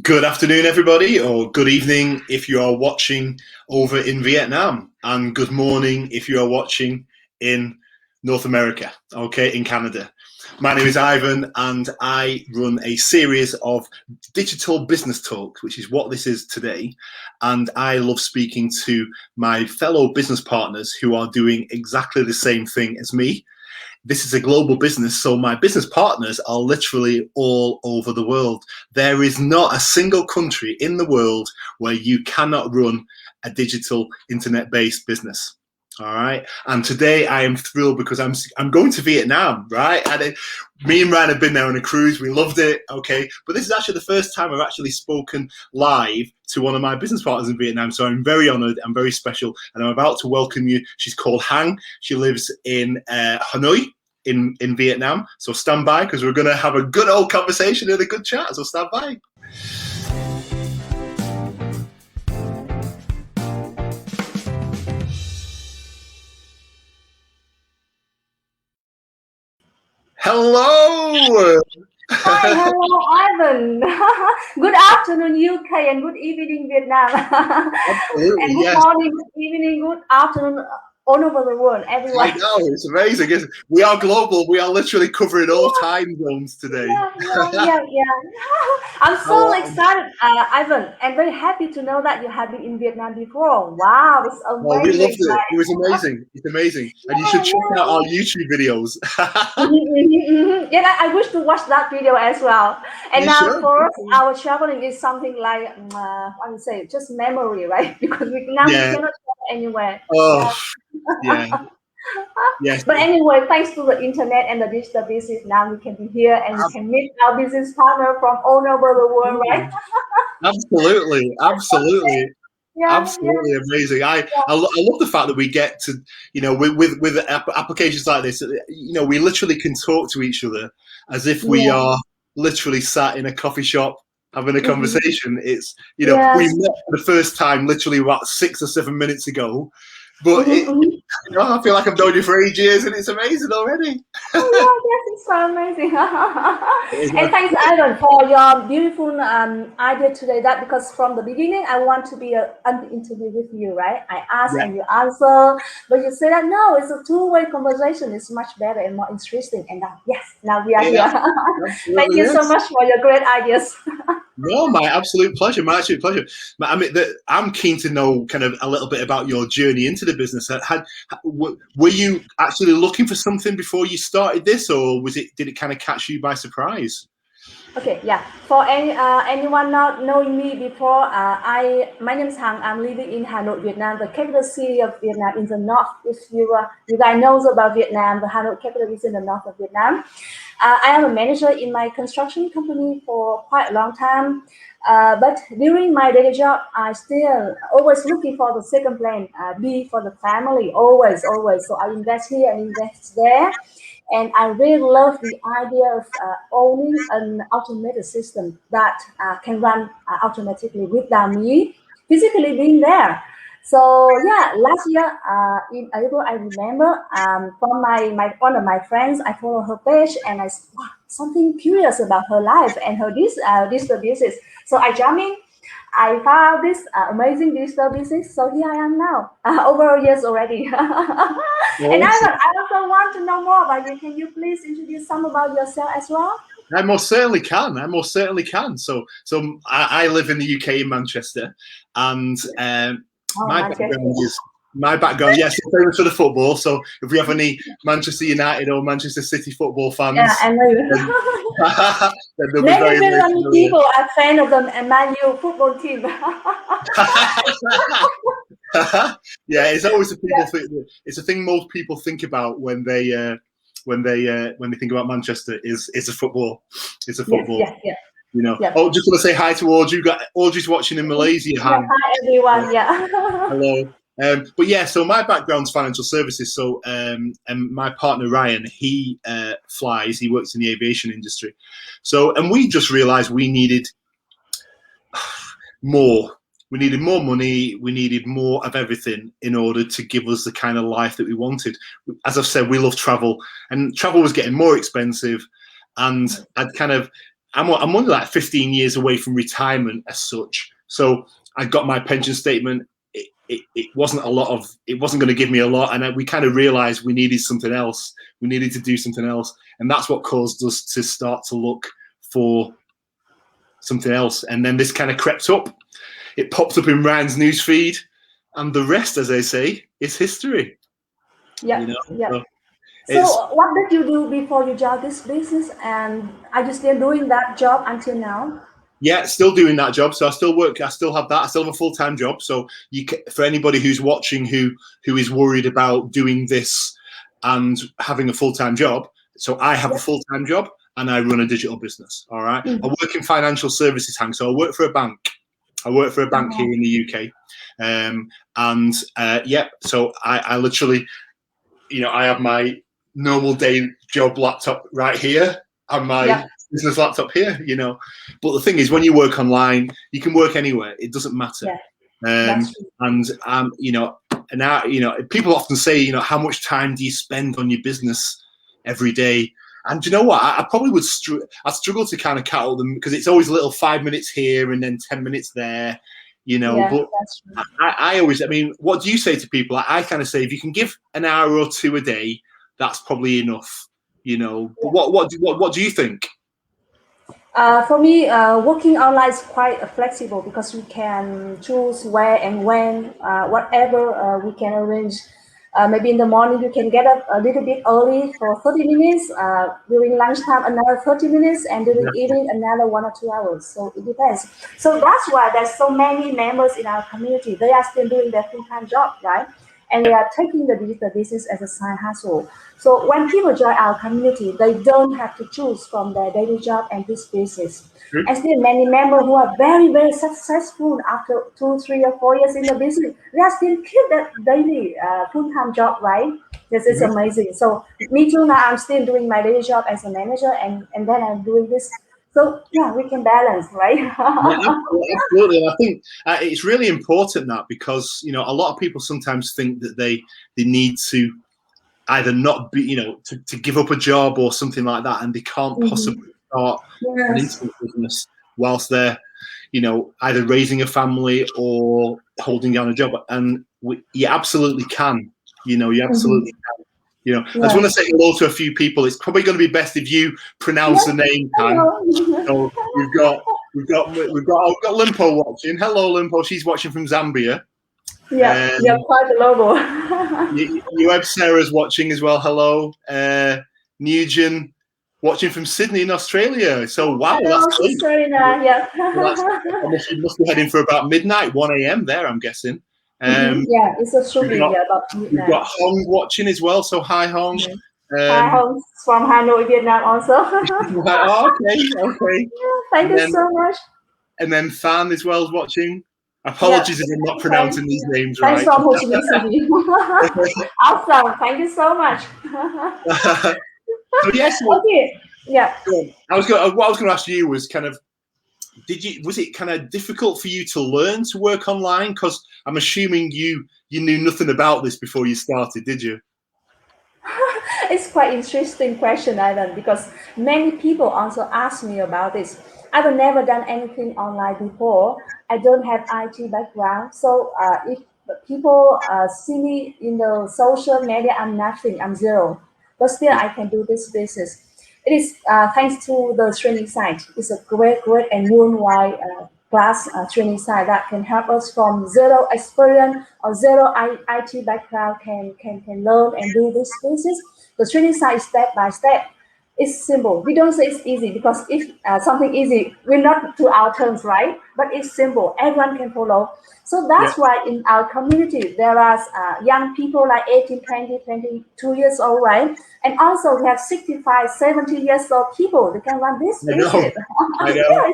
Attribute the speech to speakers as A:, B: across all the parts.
A: Good afternoon, everybody, or good evening if you are watching over in Vietnam, and good morning if you are watching in North America, okay, in Canada. My name is Ivan, and I run a series of digital business talks, which is what this is today. And I love speaking to my fellow business partners who are doing exactly the same thing as me. This is a global business, so my business partners are literally all over the world. There is not a single country in the world where you cannot run a digital internet-based business. All right, and today I am thrilled because I'm going to Vietnam, right? And me and Ryan have been there on a cruise. We loved it, okay. But this is actually the first time I've actually spoken live to one of my business partners in Vietnam. So I'm very honored and very special. And I'm about to welcome you. She's called Hang. She lives in Hanoi in Vietnam. So stand by because we're going to have a good old conversation and a good chat. So stand by. Hello.
B: Hi, hello, Ivan. Good afternoon, UK, and good evening, Vietnam.
A: Absolutely,
B: And good
A: yes.
B: morning, good evening, good afternoon, all over the world, everyone.
A: I know, it's amazing, isn't it? We are global. We are literally covering all time zones today.
B: Yeah. I'm so excited, Ivan, and very happy to know that you have been in Vietnam before. Wow, it's
A: Oh, we loved
B: amazing,
A: it.
B: right?
A: It was amazing. It's amazing. And you should check out our YouTube videos.
B: Yeah, I wish to watch that video as well. And
A: You
B: now
A: should.
B: for us, our traveling is something like I would say just memory, right? Because now we
A: Yeah.
B: cannot travel anywhere. Yeah.
A: Oh, yeah. Yes.
B: But anyway, thanks to the internet and the digital business, now we can be here and we can meet our business partner from all over the world, right?
A: Absolutely. Absolutely.
B: Yeah.
A: Absolutely amazing. I love the fact that we get to, with applications like this, we literally can talk to each other as if we
B: Yeah.
A: are literally sat in a coffee shop having a conversation. It's, we
B: Yes.
A: met for the first time literally about 6 or 7 minutes ago, but I feel like I've known you for ages and it's amazing already.
B: Oh yeah, yes, it's so amazing. And thanks, Ivan, for your beautiful idea today. That because from the beginning, I want to be an interview with you, right? I ask
A: Yeah.
B: and you answer, but you say that no, it's a two-way conversation. It's much better and more interesting. And yes, now we are
A: Yeah,
B: here. Thank
A: absolutely,
B: you so
A: yes.
B: much for your great ideas.
A: No, my absolute pleasure. My absolute pleasure. I mean, I'm keen to know kind of a little bit about your journey into the business. Were you actually looking for something before you started this, or did it kind of catch you by surprise?
B: Okay, yeah. For anyone not knowing me before, my name is Hằng. I'm living in Hanoi, Vietnam, the capital city of Vietnam in the north. If you guys knows about Vietnam, the Hanoi capital is in the north of Vietnam. I am a manager in my construction company for quite a long time. But during my daily job, I still always looking for the second plan, B for the family, always. So I invest here and invest there. And I really love the idea of owning an automated system that can run automatically without me physically being there. So yeah, last year in April, I remember from my one of my friends, I follow her page and I wow, something curious about her life and her digital business. So I jump in. I found this amazing digital business, so here I am now, over years already. And
A: Awesome.
B: I also want to know more about you. Can you please introduce some about yourself as well?
A: I most certainly can. I most certainly can. So I live in the UK in Manchester, and
B: Oh,
A: my background
B: Manchester.
A: is yes, I'm famous for the football. So if we have any Manchester United or Manchester City football
B: Yeah,
A: fans,
B: I know you.
A: then, then they'll be
B: Maybe
A: very, very
B: many
A: familiar.
B: people are fan of the Man U football team.
A: Yeah, it's always the people think. It's the thing most people think about when they think about Manchester is a football. It's a
B: Yes,
A: football.
B: yes, yes, yes.
A: Oh, just want to say hi to Audrey. Audrey's watching in Malaysia.
B: Yeah,
A: Han.
B: hi everyone. Yeah.
A: Hello. But yeah, so my background's financial services. So, and my partner Ryan, he flies. He works in the aviation industry. So, and we just realised we needed more. We needed more money. We needed more of everything in order to give us the kind of life that we wanted. As I've said, we love travel, and travel was getting more expensive. And I'm only like 15 years away from retirement as such. So I got my pension statement. It wasn't a lot of, it wasn't going to give me a lot. And we kind of realized we needed something else. We needed to do something else. And that's what caused us to start to look for something else. And then this kind of crept up. It popped up in Ryan's newsfeed. And the rest, as they say, is history.
B: Yeah,
A: you know?
B: yeah. So what did you do before you joined this business? And are you still doing that job until now?
A: Yeah, still doing that job. So I still work. I still have that. I still have a full-time job. So for anybody who's watching who is worried about doing this and having a full-time job, so I have a full-time job and I run a digital business. All right. I work in financial services, Hank. So I work for a bank. I work for a bank here in the UK. So I literally, I have my normal day job laptop right here and my business laptop here, But the thing is, when you work online, you can work anywhere. It doesn't matter. People often say, how much time do you spend on your business every day? And do you know what? I probably would struggle to kind of count them because it's always a little 5 minutes here and then 10 minutes there, But I always, what do you say to people? I kind of say if you can give an hour or two a day, that's probably enough, But what do you think?
B: For me, working online is quite flexible because we can choose where and when, whatever we can arrange. Maybe in the morning you can get up a little bit early for 30 minutes, during lunchtime another 30 minutes, and during evening another 1 or 2 hours. So it depends. So that's why there's so many members in our community. They are still doing their full-time job, right? And they are taking the digital business as a side hustle. So when people join our community, they don't have to choose from their daily job and this business. And still many members who are very, very successful after 2, 3, or 4 years in the business, they are still keep that daily full-time job, right? This is amazing. So me too, now I'm still doing my daily job as a manager and then I'm doing this. So yeah, we can balance, right?
A: Absolutely. And I think it's really important that because, a lot of people sometimes think that they need to either not be, to give up a job or something like that, and they can't possibly start an instant business whilst they're, either raising a family or holding down a job. And you absolutely can, you absolutely can. I just want to say hello to a few people. It's probably going to be best if you pronounce the name, Pam. So we've got Limpo watching. Hello, Limpo. She's watching from Zambia.
B: Yeah, quite a logo.
A: You have Sarah's watching as well. Hello, Nugent watching from Sydney in Australia. So wow, that's
B: great. Yeah.
A: You must be heading for about midnight, 1 a.m. there, I'm guessing.
B: Yeah, it's a should be about midnight.
A: We've got Hong watching as well. So hi, Hong.
B: Hi, Hong from Hanoi, Vietnam, also.
A: Okay.
B: Thank you so much.
A: And then Fan as well is watching. Apologies if I'm not pronouncing these names
B: right.
A: Thanks
B: from Ho Chi Minh City. Awesome. Thank you so much.
A: So yes.
B: Okay. Yeah.
A: What I was going to ask you was kind of, was it kind of difficult for you to learn to work online? Because I'm assuming you knew nothing about this before you started, did you?
B: It's quite interesting question, Ivan, because many people also ask me about this. I've never done anything online before. I don't have IT background. So if people see me in the social media, I'm nothing, I'm zero. But still, I can do this business. It is thanks to the training site. It's a great and worldwide class training site that can help us from zero experience or zero IT background can learn and do this business. The training site is step by step. It's simple. We don't say it's easy because if something easy, we're not to our terms, right? But it's simple. Everyone can follow. So that's why in our community, there are young people like 18, 20, 22 years old, right? And also we have 65, 70 years old people. They can run this business.
A: I know.
B: Yeah,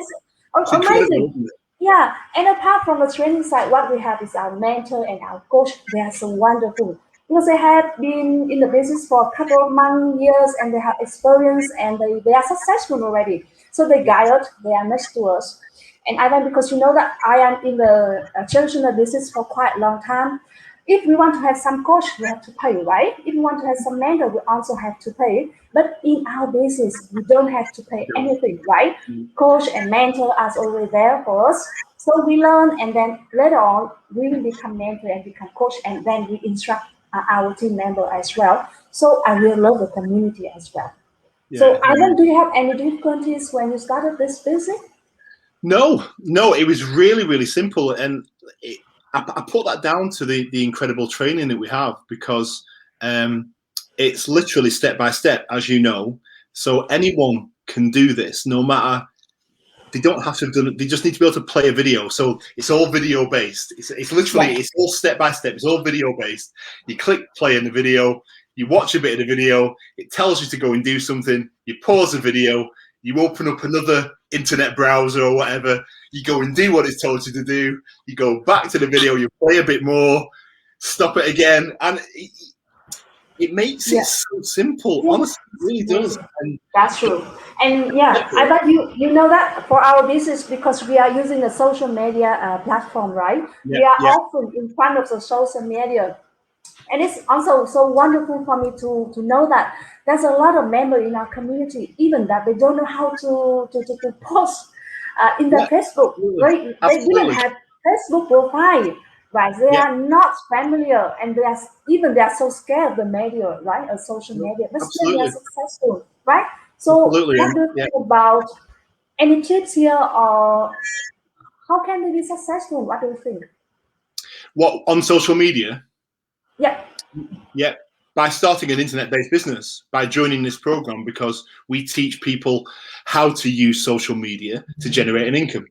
B: it's amazing. Yeah, and apart from the training side, what we have is our mentor and our coach. They are so wonderful. Because they have been in the business for a couple of months, years, and they have experience and they are successful already. So they guide us, they are next to us. And Ivan, because you know that I am in the traditional business for quite a long time, if we want to have some coach, we have to pay, right? If we want to have some mentor, we also have to pay. But in our business, we don't have to pay anything, right? Coach and mentor are already there for us. So we learn, and then later on, we will become mentor and become coach, and then we instruct our team member as well. So I will love the community as well. So Ivan, do you have any difficulties when you started this business?
A: No, it was really, really simple. And I put that down to the incredible training that we have, because it's literally step by step, as you know. So anyone can do this, no matter. They don't have to do it. They just need to be able to play a video. So it's all video based. It's literally, it's all step by step. It's all video based. You click play in the video. You watch a bit of the video. It tells you to go and do something. You pause the video. You open up another internet browser or whatever. You go and do what it's told you to do. You go back to the video. You play a bit more. Stop it again, and it makes it so simple. Honestly, it really does. And
B: that's true. And I bet you know that for our business, because we are using a social media platform, right? We are often in front of the social media. And it's also so wonderful for me to know that there's a lot of members in our community, even that they don't know how to post in their Facebook, right? They didn't have Facebook profile, right? They are not familiar, and they are so scared of the media, right? Or social media, but still they are successful, right? So what do you think about any tips here, or how can they be successful? What do you think?
A: What, on social media?
B: Yeah.
A: By starting an internet-based business, by joining this program, because we teach people how to use social media to generate an income.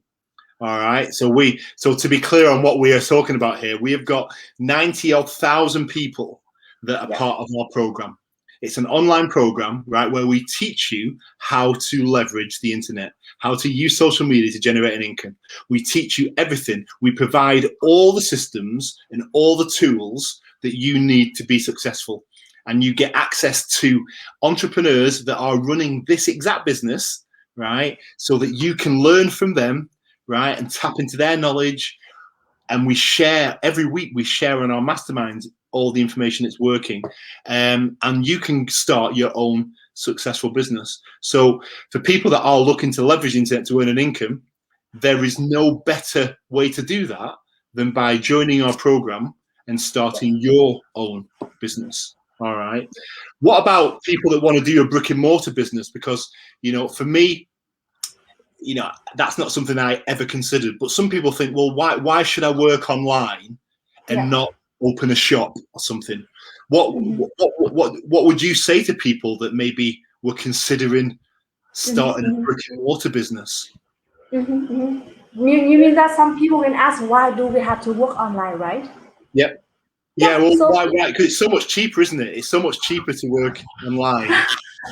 A: All right. So to be clear on what we are talking about here, we have got 90,000 people that are part of our program. It's an online program, right, where we teach you how to leverage the internet, how to use social media to generate an income. We teach you everything. We provide all the systems and all the tools that you need to be successful. And you get access to entrepreneurs that are running this exact business, right, so that you can learn from them, right, and tap into their knowledge. And we share every week. We share on our masterminds all the information that's working, and you can start your own successful business. So for people that are looking to leverage the internet to earn an income, there is no better way to do that than by joining our program and starting your own business. All right. What about people that want to do a brick and mortar business? Because, you know, for me, you know, that's not something I ever considered. But some people think, well, why should I work online and not open a shop or something? What would you say to people that maybe were considering starting a brick and mortar business?
B: You mean that some people can ask, why do we have to work online, right?
A: Yep. Yeah, well, why? Because it's so much cheaper, isn't it? It's so much cheaper to work online.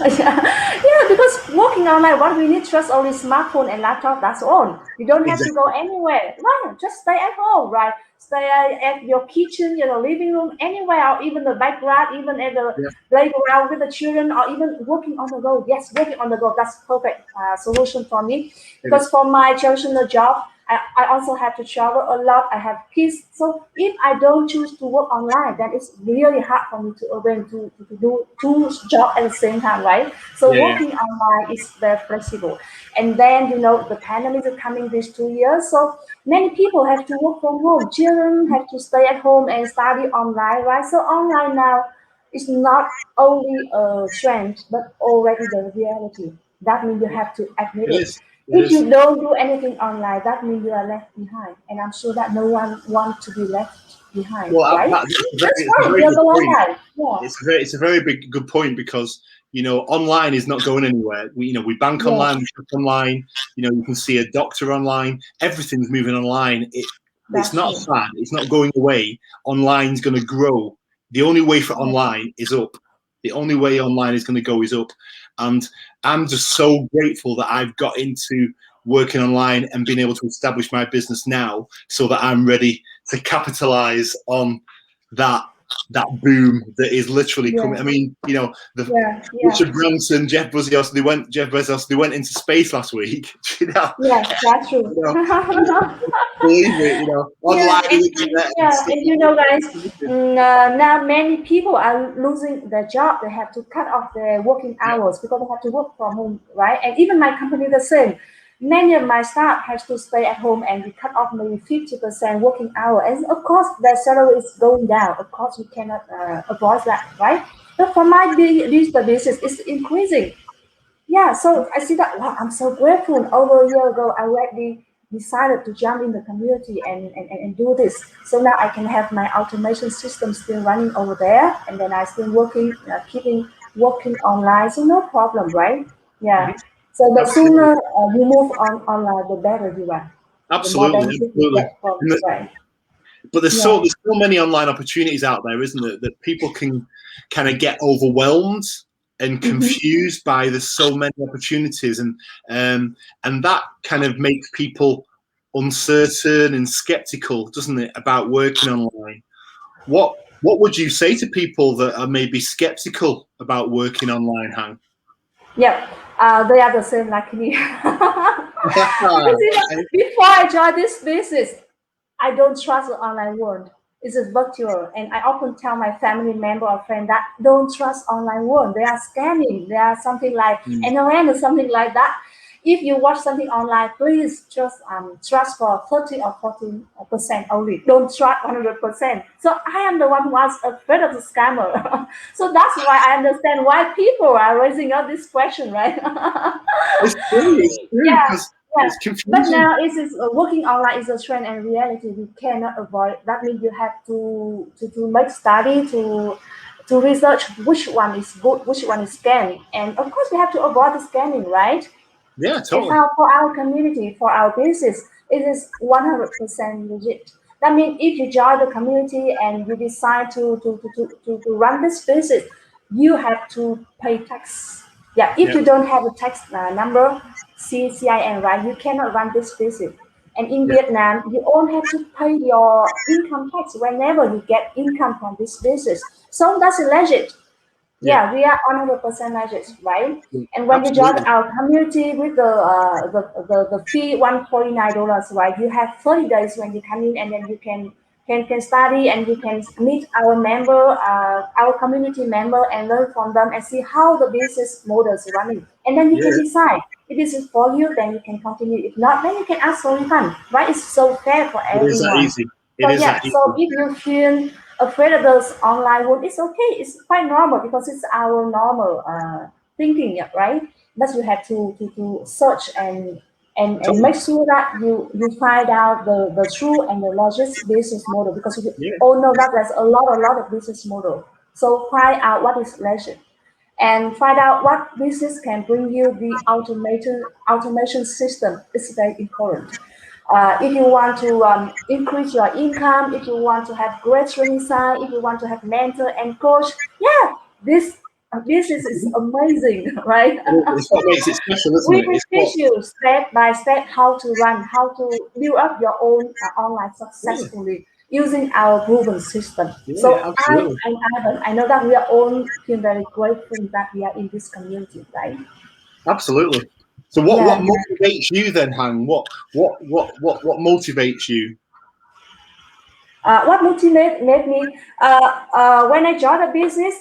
B: Yeah, because working online, what we need just only smartphone and laptop, that's all. You don't have to go anywhere. Right? Just stay at home, right? Stay at your kitchen, your living room, anywhere, or even the background, even at the playground with the children, or even working on the go. Yes, working on the go, that's perfect solution for me. Because for my traditional job, I also have to travel a lot. I have kids. So if I don't choose to work online, then it's really hard for me to do two jobs at the same time, right? So working online is very flexible. And then, you know, the pandemic is coming these 2 years. So many people have to work from home. Children have to stay at home and study online, right? So online now is not only a trend, but already the reality. That means you have to admit it. If you don't do anything online, that means you are left behind. And I'm sure that no one wants to be left behind.
A: Well,
B: right?
A: It's a very good point, because, you know, online is not going anywhere. We bank online, we shop online. You know, you can see a doctor online. Everything's moving online. It's not fad. It's not going away. Online's going to grow. The only way for online is up. The only way online is going to go is up. And I'm just so grateful that I've got into working online and being able to establish my business now, so that I'm ready to capitalize on that that boom that is literally coming. I mean, you know, Richard Branson, Jeff Bezos, they went into space last week. You know?
B: Yes, that's true.
A: You know, believe it, you know, online.
B: And you know, guys, now many people are losing their job. They have to cut off their working hours because they have to work from home, right? And even my company the same. Many of my staff has to stay at home, and we cut off maybe 50% working hour. And of course, their salary is going down. Of course, we cannot avoid that, right? But for my digital business, it's increasing. Yeah, so I see that, wow, I'm so grateful. Over a year ago, I already decided to jump in the community and do this. So now I can have my automation system still running over there, and then I still working, keeping working online. So no problem, right? Yeah. So the sooner you move on online, the better you are. The more benefit you get from it, right?
A: But there's so many online opportunities out there, isn't there, that people can kind of get overwhelmed and confused by there's so many opportunities, and that kind of makes people uncertain and skeptical, doesn't it, about working online? What would you say to people that are maybe skeptical about working online, Hang?
B: Yeah, they are the same like me. Because, you know, before I joined this business, I don't trust the online world. It's a virtual, and I often tell my family member or friend that don't trust online world. They are scamming. They are something like NON or something like that. If you watch something online, please just trust for 30 or 40% only. Don't trust 100%. So I am the one who was afraid of the scammer. So that's why I understand why people are raising up this question, right?
A: It's true.
B: Yeah.
A: It's confusing.
B: But now working online is a trend and reality. We cannot avoid. That means you have to make study to research which one is good, which one is scamming, and of course we have to avoid the scamming, right?
A: Yeah, totally.
B: And for our community, for our business, it is 100% legit. That means if you join the community and you decide to run this business, you have to pay tax. Yeah, if you don't have a tax number, CIN, right, you cannot run this business. And in Vietnam, you only have to pay your income tax whenever you get income from this business. So that's legit. Yeah, we are 100% legit, right? And when you join our community with the fee $149, right? You have 30 days when you come in, and then you can study, and you can meet our member, our community member, and learn from them and see how the business model is running. And then you can decide if this is for you, then you can continue. If not, then you can ask for refund, right? It's so fair for everyone.
A: It is that easy.
B: So if you feel afraid of those online world, it's okay. It's quite normal because it's our normal thinking, right? But you have to search and make sure that you find out the true and the legit business model, because we all know that there's a lot of business model. So find out what is legit and find out what business can bring you the automation system. It's very important. If you want to increase your income, if you want to have great training side, if you want to have mentor and coach, this is amazing, right?
A: It's what makes it special, isn't it?
B: We teach you step by step how to run, how to build up your own online successfully using our proven system. So I know that we are all feel very grateful that we are in this community, right?
A: Absolutely. So what motivates you then, Hang? What motivates you?
B: What motivates me when I join the business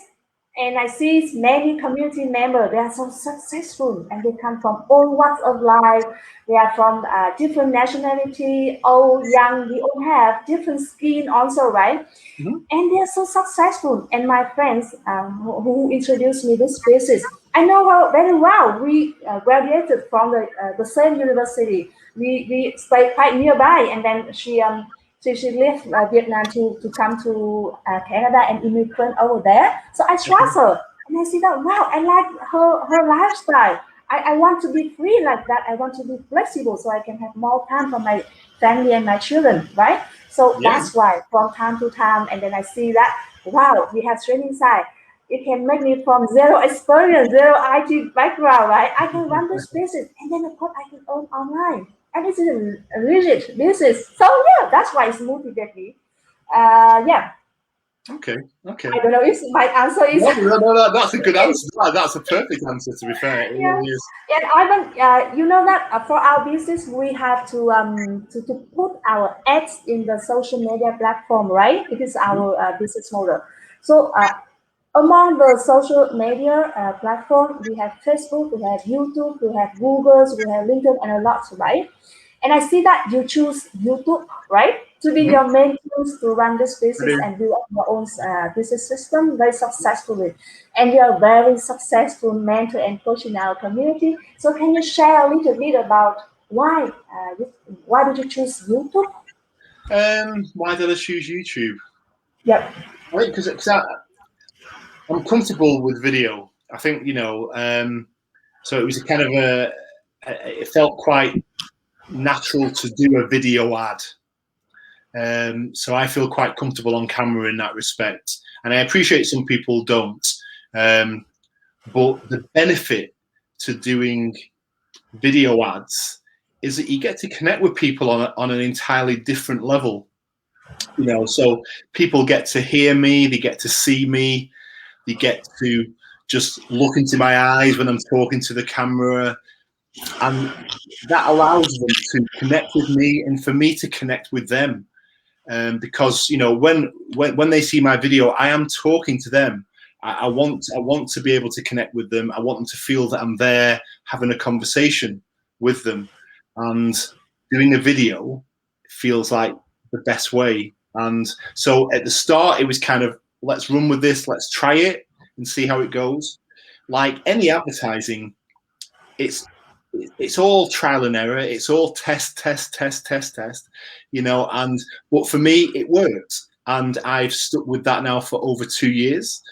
B: and I see many community members, they are so successful and they come from all walks of life. They are from different nationality, old, young. We all have different skin also, right? And they are so successful. And my friends who introduced me this business, I know her very well. We graduated from the same university. We stay quite nearby, and then she left Vietnam to come to Canada and immigrant over there. So I trust her, and I see that, wow, I like her lifestyle. I want to be free like that. I want to be flexible so I can have more time for my family and my children, right? So that's why from time to time, and then I see that, wow, we have training side. It can make me from zero experience, zero IT background, right? I can run this business, and then of course I can earn online. And it's a rigid business. So yeah, that's why it's motivated me.
A: Okay. Okay.
B: I don't know if my answer is.
A: No, that's a good answer. That's a perfect answer, to be fair. It
B: Yeah.
A: really is.
B: And Ivan, you know that for our business, we have to put our ads in the social media platform, right? It is our business model. So among the social media platform, we have Facebook, we have YouTube, we have Google, we have LinkedIn, and a lot, right? And I see that you choose YouTube, right, to be
A: Mhm.
B: your main tools to run this business
A: Brilliant.
B: and build up your own business system very successfully. And you are very successful mentor and coach in our community. So can you share a little bit about why did you choose YouTube?
A: Why did I choose YouTube?
B: Yep.
A: I think because I'm comfortable with video. I think so it was a kind of it felt quite natural to do a video ad. So I feel quite comfortable on camera in that respect, and I appreciate some people don't. But the benefit to doing video ads is that you get to connect with people on an entirely different level. So people get to hear me, they get to see me, they get to just look into my eyes when I'm talking to the camera, and that allows them to connect with me and for me to connect with them. Because when they see my video, I am talking to them. I want to be able to connect with them. I want them to feel that I'm there having a conversation with them, and doing a video feels like the best way. And so at the start, it was kind of, let's run with this, let's try it and see how it goes. Like any advertising, it's all trial and error. It's all test, and but for me, it worked. And I've stuck with that now for over 2 years.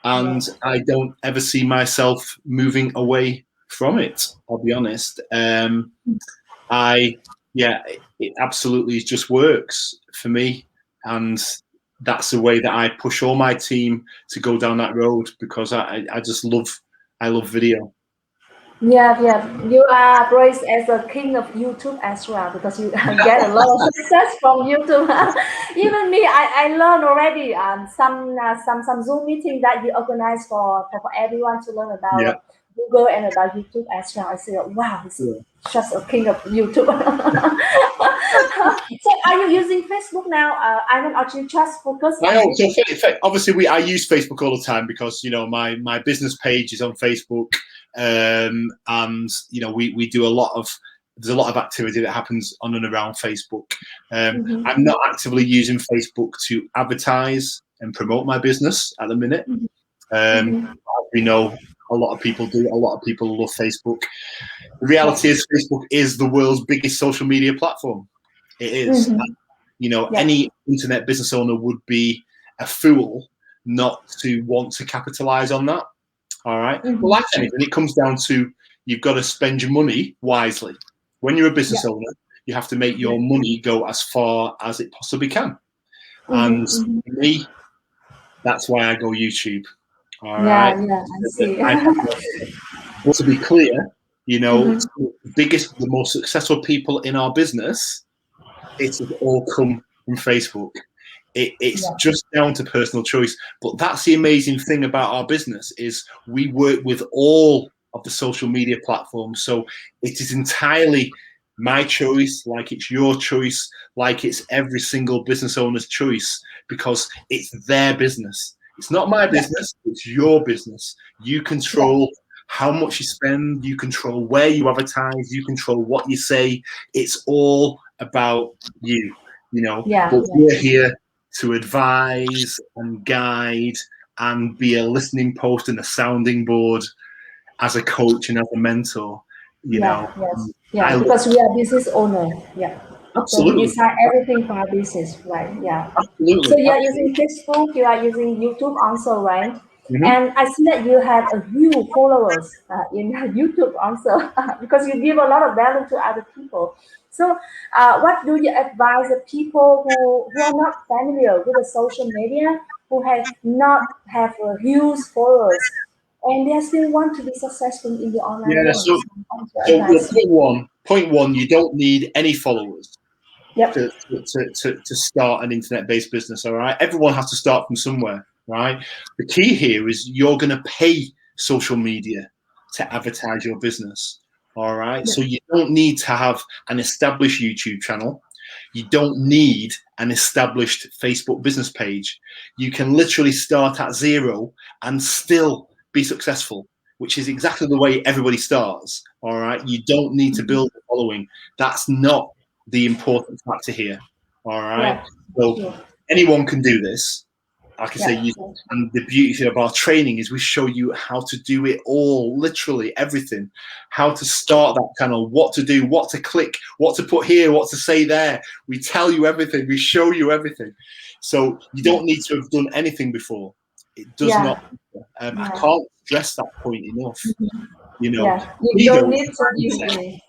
A: And I don't ever see myself moving away from it. I'll be honest. It absolutely just works for me. And that's the way that I push all my team to go down that road, because I love video.
B: Yeah. You are praised as a king of YouTube as well because you get a lot of success from YouTube. Even me, I learned already some Zoom meeting that you organize for everyone to learn about
A: Yeah.
B: Google and about YouTube as well. I say, wow, he's just a king of YouTube. So, are you using Facebook now? Ivan, or you just focus on YouTube?
A: So obviously I use Facebook all the time because my business page is on Facebook, and we do there's a lot of activity that happens on and around Facebook. I'm not actively using Facebook to advertise and promote my business at the minute. We know a lot of people do. A lot of people love Facebook. The reality is Facebook is the world's biggest social media platform. It is. Any internet business owner would be a fool not to want to capitalize on that. All right. Well, like anything, it comes down to, you've got to spend your money wisely. When you're a business owner, you have to make your money go as far as it possibly can. And for me, that's why I go YouTube. All right.
B: I see.
A: But to be clear, the most successful people in our business, it has all come from Facebook. It's just down to personal choice. But that's the amazing thing about our business, is we work with all of the social media platforms. So it is entirely my choice, like it's your choice, like it's every single business owner's choice, because it's their business. It's not my business, it's your business. You control how much you spend, you control where you advertise, you control what you say. It's all about you, But we're here to advise and guide and be a listening post and a sounding board as a coach and as a mentor,
B: because we are business owner.
A: Absolutely.
B: So we decide everything for our business, right?
A: Absolutely.
B: So you are using Facebook, you are using YouTube also, right? And I see that you have a few followers in YouTube also because you give a lot of value to other people. So what do you advise the people who are not familiar with the social media, who not have a huge followers, and they still want to be successful in the online world?
A: So point one, you don't need any followers.
B: Yep.
A: to start an internet-based business. All right, everyone has to start from somewhere, right? The key here is you're going to pay social media to advertise your business. All right,
B: Yep.
A: so you don't need to have an established YouTube channel. You don't need an established Facebook business page. You can literally start at zero and still be successful, which is exactly the way everybody starts. All right, you don't need to build a following. That's not the important factor here. All right,
B: Yeah.
A: so
B: Yeah.
A: anyone can do this. Like I say,
B: Yeah.
A: and the beauty of our training is we show you how to do it all, literally everything, how to start that channel, what to do, what to click, what to put here, what to say there. We tell you everything. We show you everything. So you don't need to have done anything before. It does
B: Yeah.
A: not. I can't stress that point enough. You know,
B: Yeah, you don't need to be.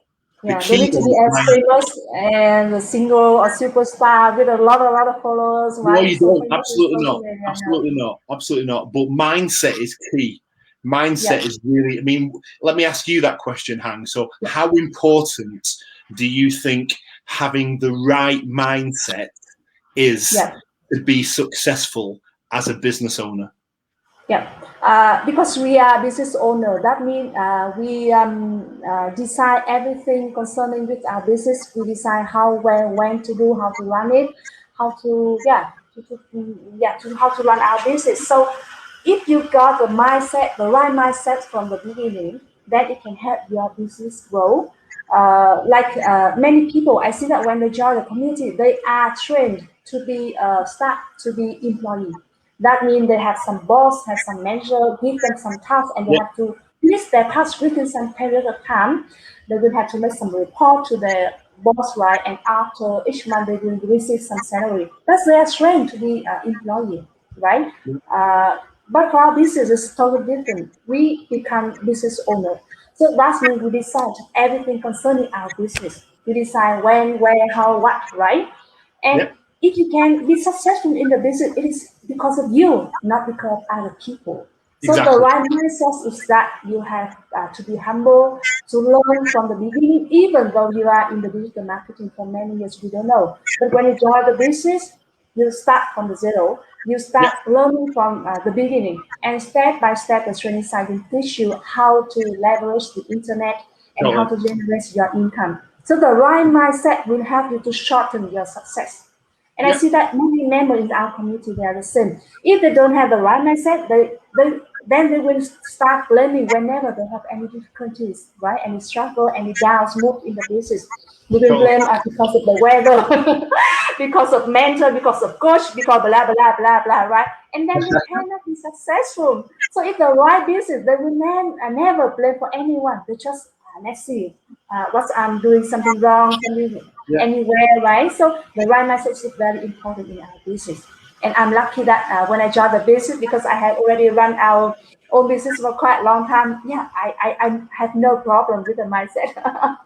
B: Yeah, don't need to be as famous and a single or superstar with a lot of followers,
A: No,
B: right?
A: you
B: So
A: don't. Absolutely not. Absolutely not. Absolutely not. But mindset is key. Mindset is really, I mean, let me ask you that question, Hang. So how important do you think having the right mindset is to be successful as a business owner?
B: Yeah, because we are business owner. That means we decide everything concerning with our business. We decide how, where, when to do, how to run it, how to how to run our business. So if you got the mindset, the right mindset from the beginning, then it can help your business grow. Many people, I see that when they join the community, they are trained to be start to be employee. That means they have some boss, have some manager, give them some tasks, and they have to finish their task within some period of time. They will have to make some report to their boss, right? And after each month, they will receive some salary. That's their trained to be employee, right? But for our business, it's totally different. We become business owner. So that means we decide everything concerning our business. We decide when, where, how, what, right? And if you can be successful in the business, it is because of you, not because of other people. So the right mindset is that you have to be humble, to learn from the beginning, even though you are in the digital marketing for many years, we don't know. But when you join the business, you start from the zero. You start learning from the beginning, and step by step, the training site will teach you how to leverage the internet and how to generate your income. So the right mindset will help you to shorten your success. And I see that many members in our community, they are the same. If they don't have the right mindset, then they will start blaming whenever they have any difficulties, right? Any struggle, any doubts, move in the business. They will blame because of the weather, because of mentor, because of coach, because blah, blah, blah, blah, right? And then they cannot be successful. So if the right business, they will never blame for anyone. They just, let's see, what I'm doing something wrong, something anywhere, right? So the right message is very important in our business. And I'm lucky that when I joined the business, because I had already run our own business for quite a long time, I have no problem with the mindset.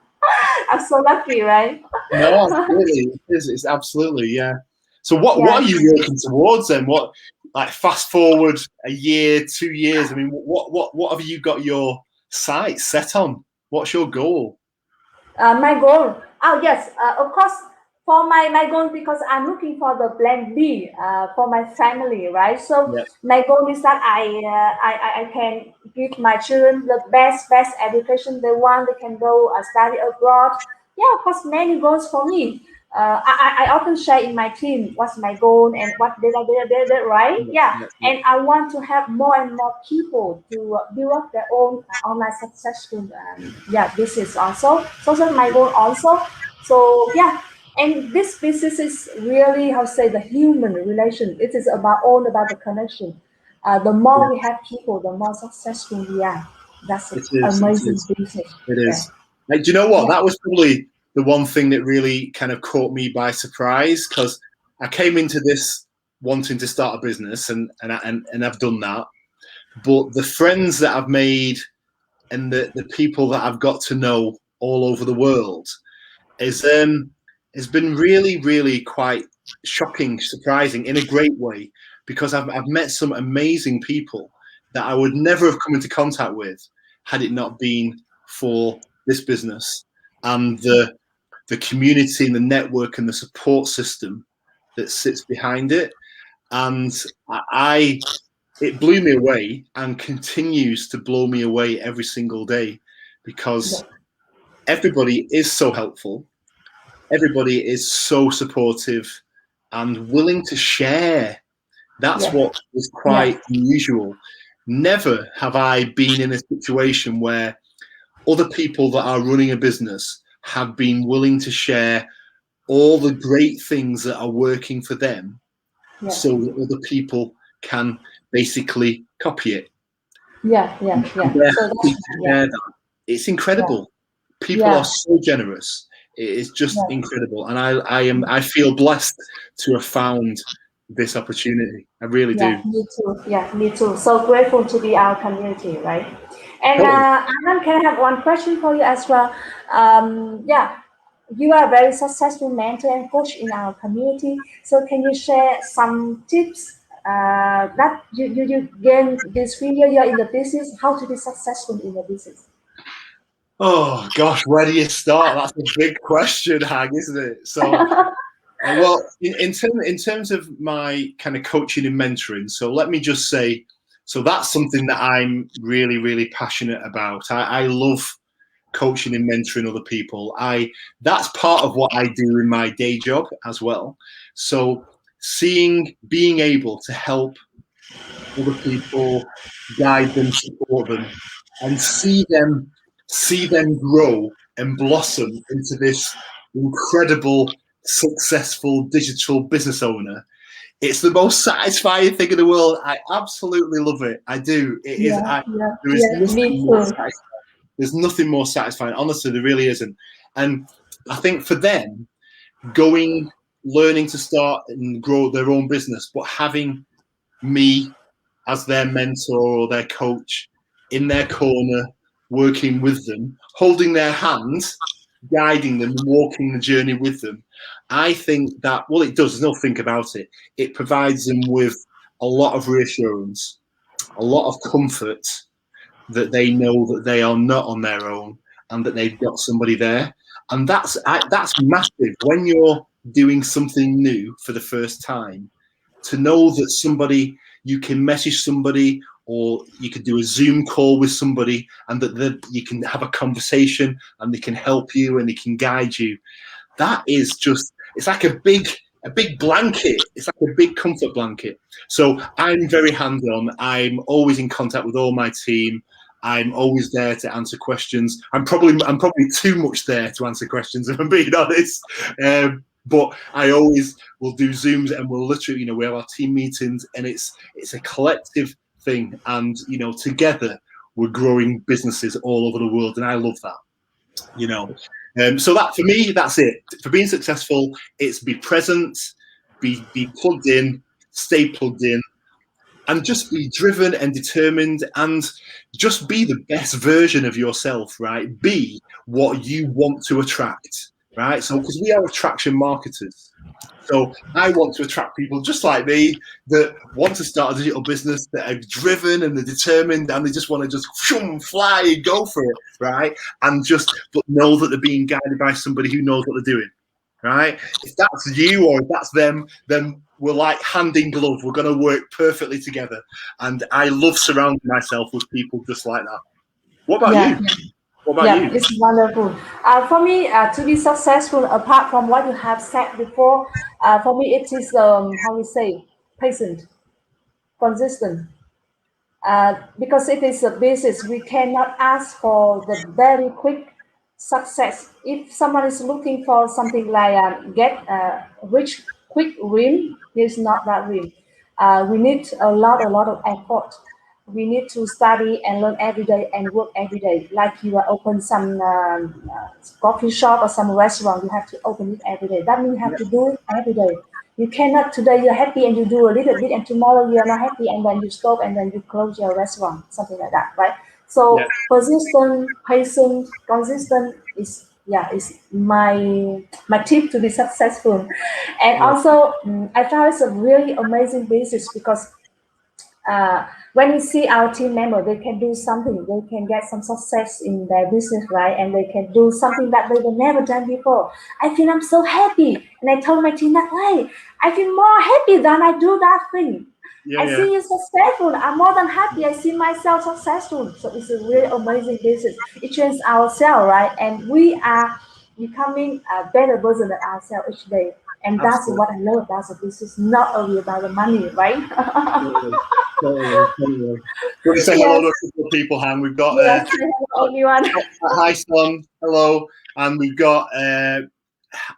B: I'm so lucky, right?
A: No, absolutely. It's absolutely, yeah. So what are you working towards then? What, like, fast forward a year, 2 years? I mean, what have you got your sights set on? What's your goal?
B: My goal. Oh yes, of course. For my goal, because I'm looking for the plan B for my family, right? So my goal is that I can give my children the best education they want. They can go study abroad. Yeah, of course, many goals for me. I often share in my team what's my goal and what they did, right? Yeah, and I want to have more and more people to build up their own online successful business also. So that's my goal also. So yeah, and this business is really how to say the human relation. It is about all about the connection. The more we have people, the more successful we are. That's an amazing business.
A: It is. Like, do you know what? That was probably the one thing that really kind of caught me by surprise, because I came into this wanting to start a business, and I've done that. But the friends that I've made and the people that I've got to know all over the world has been really, really quite shocking, surprising in a great way, because I've met some amazing people that I would never have come into contact with had it not been for this business and the the community and the network and the support system that sits behind it. And it blew me away and continues to blow me away every single day, because everybody is so helpful. Everybody is so supportive and willing to share. That's what is quite unusual. Never have I been in a situation where other people that are running a business have been willing to share all the great things that are working for them, so that other people can basically copy it. It's incredible. People are so generous. It is just incredible, and I feel blessed to have found this opportunity. I really do.
B: Me too. Yeah, me too. So grateful to be our community, right? And Anand, can I have one question for you as well? You are a very successful mentor and coach in our community. So can you share some tips that you gain this 3 years you're in the business, how to be successful in the business?
A: Oh gosh, where do you start? That's a big question, Hag, isn't it? So, well, in terms of my kind of coaching and mentoring, so let me just say, so that's something that I'm really, really passionate about. I love coaching and mentoring other people. That's part of what I do in my day job as well. So being able to help other people, guide them, support them, and see them grow and blossom into this incredible, successful digital business owner. It's the most satisfying thing in the world. I absolutely love it. I do. It is. There's nothing more satisfying. Honestly, there really isn't. And I think for them, learning to start and grow their own business, but having me as their mentor or their coach in their corner, working with them, holding their hands, guiding them, walking the journey with them. I think that, well, it does. There's no think about it. It provides them with a lot of reassurance, a lot of comfort, that they know that they are not on their own and that they've got somebody there. And that's massive when you're doing something new for the first time, to know that you can message somebody, or you could do a Zoom call with somebody, and that you can have a conversation and they can help you and they can guide you. That is just, it's like a big blanket. It's like a big comfort blanket. So I'm very hands-on. I'm always in contact with all my team. I'm always there to answer questions. I'm probably too much there to answer questions, if I'm being honest. But I always will do Zooms, and we'll literally, we have our team meetings, and it's a collective thing. And, together we're growing businesses all over the world. And I love that, so that for me, that's it. For being successful, it's be present, be plugged in, stay plugged in, and just be driven and determined, and just be the best version of yourself, right? Be what you want to attract, right? So, because we are attraction marketers. So I want to attract people just like me that want to start a digital business, that are driven and they're determined, and they just want to just fly and go for it, right? But know that they're being guided by somebody who knows what they're doing, right? If that's you or if that's them, then we're like hand in glove. We're going to work perfectly together. And I love surrounding myself with people just like that. What about you? What about you?
B: It's wonderful. For me, to be successful, apart from what you have said before, for me it is patient, consistent. Because it is a business, we cannot ask for the very quick success. If someone is looking for something like get rich quick win, it's not that win. We need a lot of effort. We need to study and learn every day and work every day. Like you open some coffee shop or some restaurant, you have to open it every day. That means you have to do it every day. You cannot, today you're happy and you do a little bit, and tomorrow you are not happy and then you stop and then you close your restaurant, something like that, right? So persistent, patient, consistent is my tip to be successful. And also I thought it's a really amazing business, because when we see our team member, they can do something, they can get some success in their business, right? And they can do something that they have never done before. I feel I'm so happy. And I told my team that, hey, I feel more happy than I do that thing.
A: Yeah,
B: I see you successful. I'm more than happy. I see myself successful. So it's a really amazing business. It changes ourselves, right? And we are becoming a better version of ourselves each day. And that's
A: absolutely.
B: what I love about the business, not only about the money, right?
A: Totally. Want to say hello
B: Yes,
A: to a couple of people, Han? We've got
B: yes, hello, everyone.
A: hi Son, hello, and we've got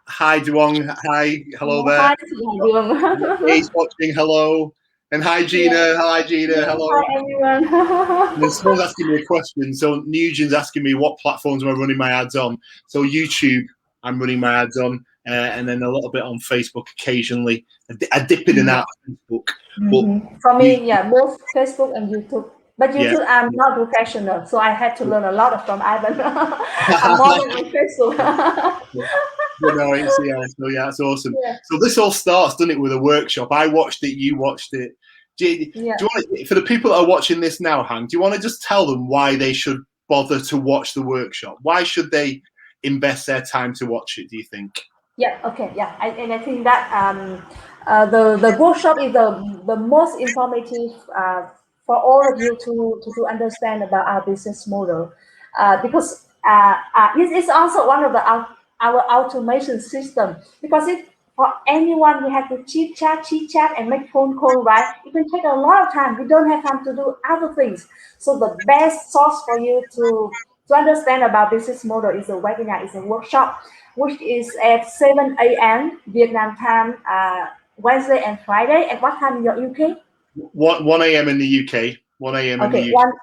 A: hi Duong, hi, hello there.
B: Hi, Duong.
A: He's watching, hello, and hi Gina,
B: Yes.
A: hi Gina,
B: Yes,
A: hello.
B: hi, everyone.
A: And someone's asking me a question. So Nugent's asking me what platforms am I running my ads on. So YouTube, I'm running my ads on, and then a little bit on Facebook occasionally. I dip in and out of Facebook. But
B: For me, yeah, both Facebook and YouTube. But
A: yeah.
B: YouTube, I'm not professional, so I had to learn a lot from Ivan. I'm more than on Facebook.
A: No, so yeah, that's awesome.
B: Yeah.
A: So this all starts, doesn't it, with a workshop? I watched it, you watched it. Do you want, for the people that are watching this now, Han, do you want to just tell them why they should bother to watch the workshop? Why should they invest their time to watch it, do you think?
B: Yeah, okay, yeah. And I think that the workshop is the most informative for all of you to understand about our business model, because it's also one of our automation system, because it for anyone we have to chit chat and make phone call, right? It can take a lot of time. We don't have time to do other things. So the best source for you to understand about business model is a webinar, is a workshop, which is at 7 a.m. Vietnam time, Wednesday and Friday. At what time in your UK?
A: 1 a.m. in the UK. 1 a.m. in the UK.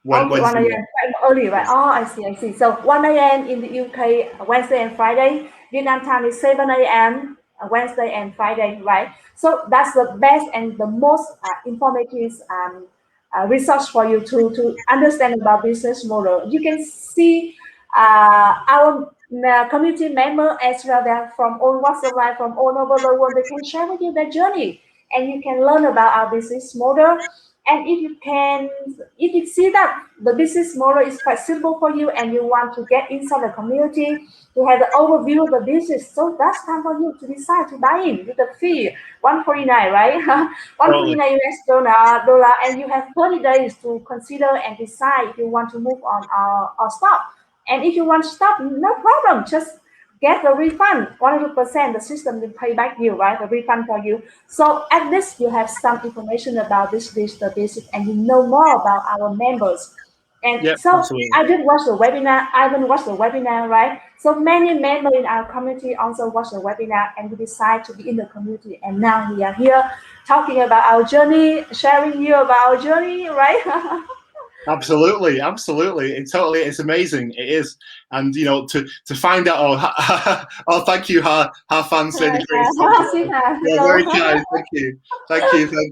B: 1 a.m. quite early, right? Oh, I see. So 1 a.m. in the UK, Wednesday and Friday. Vietnam time is 7 a.m. Wednesday and Friday, right? So that's the best and the most informative resource for you to understand about business model. You can see our community member as well. They're from all walks of life, from all over the world. They can share with you their journey, and you can learn about our business model. And if you see that the business model is quite simple for you and you want to get inside the community to have the overview of the business, so that's time for you to decide to buy in with the fee 149, right? 149 US dollar, and you have 30 days to consider and decide if you want to move on or stop. And if you want to stop, no problem, just get the refund 100%. The system will pay back you, right? The refund for you. So at least you have some information about this digital business and you know more about our members. And
A: Yep,
B: so
A: absolutely.
B: I did watch the webinar. Ivan watched the webinar, right? So many members in our community also watched the webinar and we decided to be in the community. And now we are here talking about our journey, sharing you about our journey, right?
A: Absolutely. It's amazing. It is. And you know, to find out, oh thank you, Ha fans saying the greatest. Yeah, very kind. Thank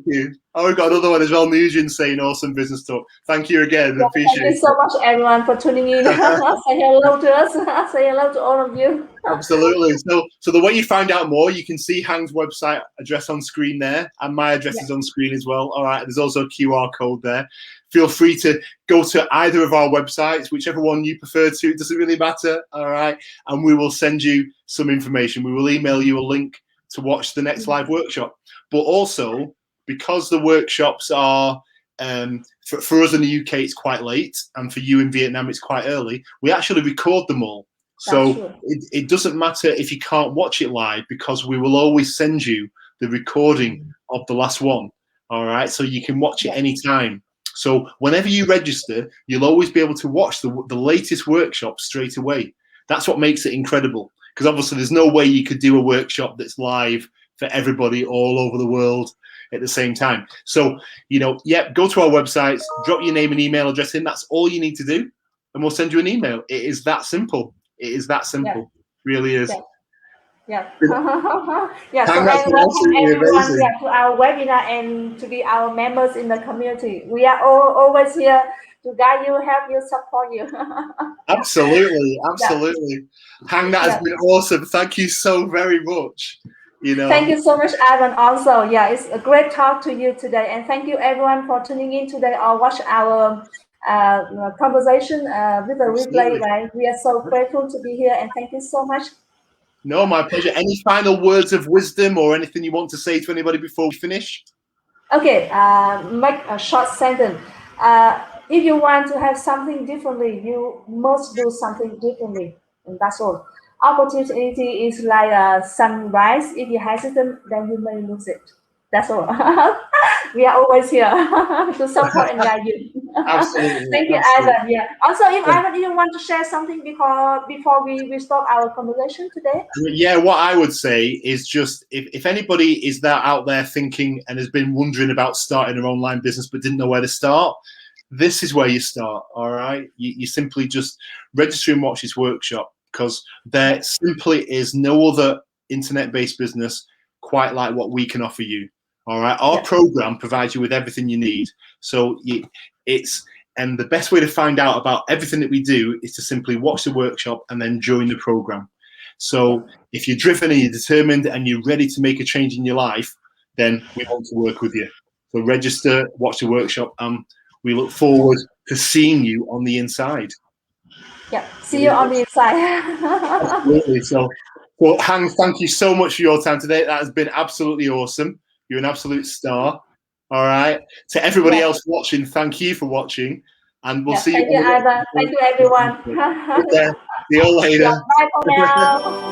A: you. Oh, we've got another one as well, Nugent saying awesome business talk. Thank you again.
B: Yeah,
A: Appreciate
B: thank you so much everyone for tuning in. Say hello to us. Say hello to all of you.
A: Absolutely. So the way you find out more, you can see Hang's website address on screen there, and my address is on screen as well. All right. There's also a QR code there. Feel free to go to either of our websites, whichever one you prefer to. It doesn't really matter. All right. And we will send you some information. We will email you a link to watch the next live workshop. But also, because the workshops are for us in the UK, it's quite late, and for you in Vietnam, it's quite early. We actually record them all. So it doesn't matter if you can't watch it live, because we will always send you the recording of the last one. All right, so you can watch it anytime. So whenever you register, you'll always be able to watch the latest workshop straight away. That's what makes it incredible, because obviously there's no way you could do a workshop that's live for everybody all over the world at the same time. So, you know, go to our websites, drop your name and email address in. That's all you need to do, and we'll send you an email. It is that simple. It is that simple. Really is.
B: Yeah. Yeah. So
A: welcome
B: everyone to our webinar and to be our members in the community. We are always here to guide you, help you, support you.
A: Absolutely. Hang, that has been awesome. Thank you so very much. You know.
B: Thank you so much, Ivan. Also, yeah, it's a great talk to you today, and thank you everyone for tuning in today or watch our conversation with the replay. Right, we are so grateful to be here, and thank you so much.
A: No, my pleasure. Any final words of wisdom or anything you want to say to anybody before we finish?
B: Okay, make a short sentence. If you want to have something differently, you must do something differently, and that's all. Opportunity is like a sunrise. If you hesitate, then you may lose it. That's all. We are always here to support and guide you.
A: Absolutely.
B: Thank you,
A: Absolutely.
B: Ivan. Yeah. Also, if Ivan, you want to share something before we stop our conversation today?
A: Yeah, what I would say is just if anybody is out there thinking and has been wondering about starting an online business but didn't know where to start, this is where you start. All right, you simply just register and watch this workshop, because there simply is no other internet-based business quite like what we can offer you. All right, our program provides you with everything you need. So and the best way to find out about everything that we do is to simply watch the workshop and then join the program. So if you're driven and you're determined and you're ready to make a change in your life, then we want to work with you. So register, watch the workshop, and we look forward to seeing you on the inside.
B: Yeah, see you on the inside.
A: Absolutely. So, well, Hang, thank you so much for your time today. That has been absolutely awesome. You're an absolute star. All right. To everybody else watching, thank you for watching. And we'll see you.
B: Thank you, Ivan. Thank you, everyone.
A: See you later.
B: Bye for now.